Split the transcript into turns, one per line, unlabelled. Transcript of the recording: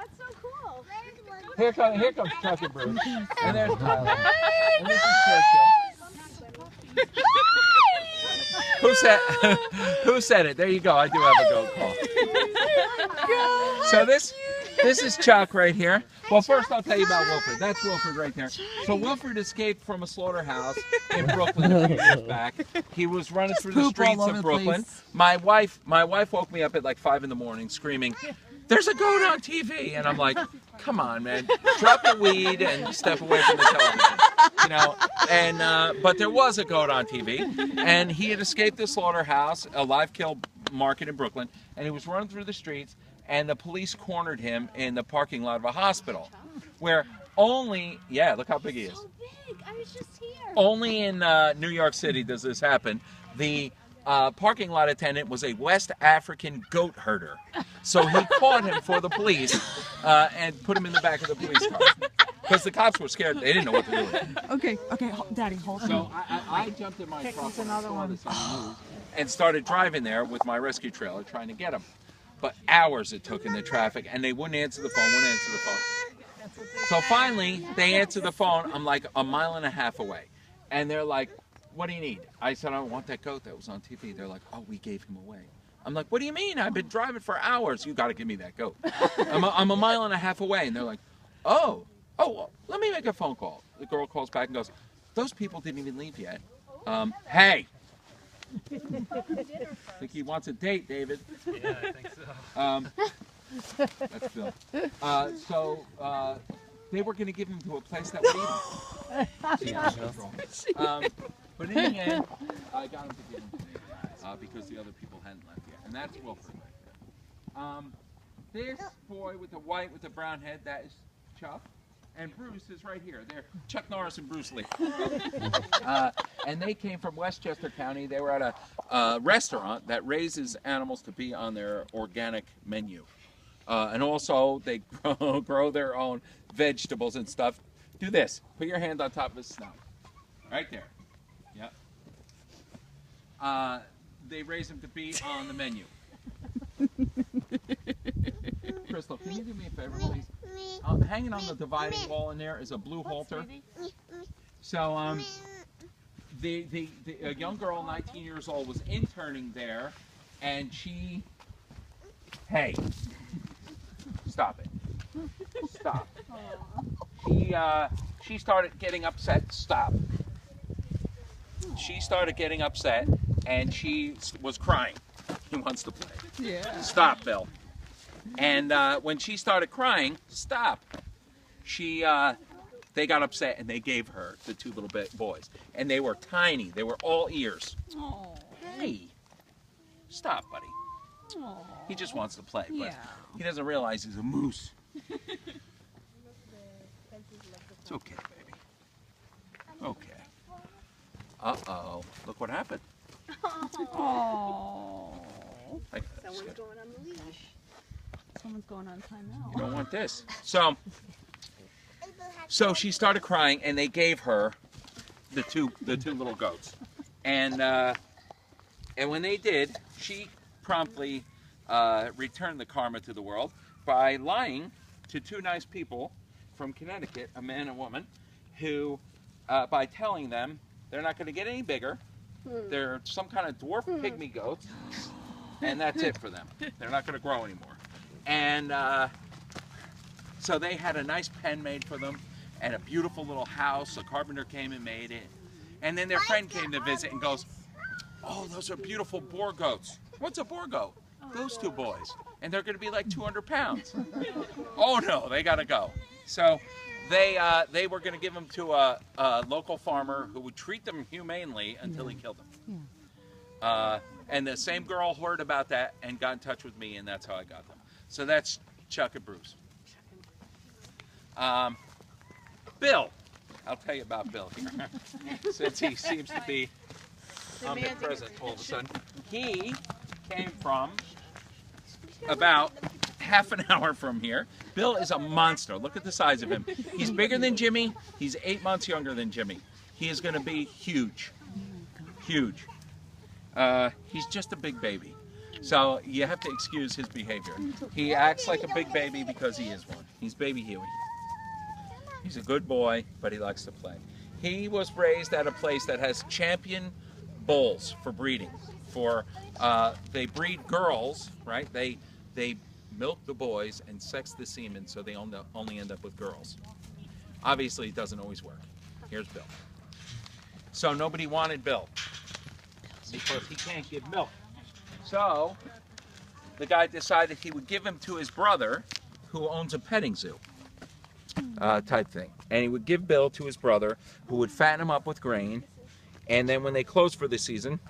That's so cool.
Here comes Chuck and Bruce. And there's Tyler. And this is Churchill. Who said it? There you go. I do have a goat call. So this is Chuck right here. Well, first I'll tell you about Wilfred. That's Wilfred right there. So Wilfred escaped from a slaughterhouse in Brooklyn a few years back. He was running through the streets of Brooklyn. My wife woke me up at like 5 in the morning screaming, "There's a goat on TV!" And I'm like, "Come on, man, drop the weed and step away from the television." You know, and but there was a goat on TV, and he had escaped the slaughterhouse, a live kill market in Brooklyn, and he was running through the streets, and the police cornered him in the parking lot of a hospital, where only, look how big he is.
So big. I was just here.
Only in New York City does this happen. The parking lot attendant was a West African goat herder, so he caught him for the police and put him in the back of the police car. Because the cops were scared. They didn't know what to do with it.
Okay, Daddy, hold on.
So I jumped in my truck and started driving there with my rescue trailer trying to get him. But hours it took in the traffic, and they wouldn't answer the phone, So finally, they answered the phone. I'm like a mile and a half away. And they're like, "What do you need?" I said, "I want that goat that was on TV." They're like, "Oh, we gave him away." I'm like, "What do you mean? I've been driving for hours. You got to give me that goat." I'm a mile and a half away. And they're like, oh, well, let me make a phone call. The girl calls back and goes, "Those people didn't even leave yet." Hey. I think he wants a date, David.
Yeah, I think so.
That's Bill. They were going to give him to a place that would eat him. But in the end, I got him to give him to me because the other people hadn't left yet. And that's Wilfred right there. This boy with the white with the brown head, that is Chuck. And Bruce is right here. They're Chuck Norris and Bruce Lee. And they came from Westchester County. They were at a restaurant that raises animals to be on their organic menu. And also, they grow their own vegetables and stuff. Do this. Put your hand on top of his snout. Right there. Yep. They raise them to be on the menu. Crystal, can you do me a favor, please? Hanging on the dividing wall in there is a blue halter. So, a young girl, 19 years old, was interning there, and she... Hey. Stop it. Stop. She started getting upset. Stop. She started getting upset, and she was crying. He wants to play.
Yeah.
Stop, Bill. And when she started crying, stop. They got upset, and they gave her the two little boys. And they were tiny. They were all ears.
Oh.
Hey. Stop, buddy.
Oh.
He just wants to play, but
Yeah.
he doesn't realize he's a moose. It's okay, baby. Okay. Uh-oh. Look what happened.
Oh.
Someone's going on the leash.
Someone's going on timeout.
You don't want this. So she started crying, and they gave her the two little goats. And when they did, she promptly returned the karma to the world by lying to two nice people from Connecticut, a man and a woman, who, by telling them they're not going to get any bigger, they're some kind of dwarf pygmy goats, and that's it for them. They're not going to grow anymore. And so they had a nice pen made for them, and a beautiful little house. A carpenter came and made it. And then their friend came to visit and goes, "Oh, those are beautiful boar goats." "What's a boar goat?" "Those two boys. And they're going to be like 200 pounds. Oh no, they got to go. So they were going to give them to a local farmer who would treat them humanely until he killed them. And the same girl heard about that and got in touch with me, and that's how I got them. So that's Chuck and Bruce. Bill. I'll tell you about Bill here. Since he seems to be omnipresent all of a sudden. He came from about half an hour from here. Bill is a monster. Look at the size of him. He's bigger than Jimmy. He's 8 months younger than Jimmy. He is going to be huge. Huge. He's just a big baby. So you have to excuse his behavior. He acts like a big baby because he is one. He's baby Huey. He's a good boy, but he likes to play. He was raised at a place that has champion bulls for breeding. They breed girls, right? They milk the boys and sex the semen, so they only end up with girls. Obviously, it doesn't always work. Here's Bill. So nobody wanted Bill because he can't give milk. So the guy decided he would give him to his brother, who owns a petting zoo type thing. And he would give Bill to his brother, who would fatten him up with grain. And then when they closed for the season,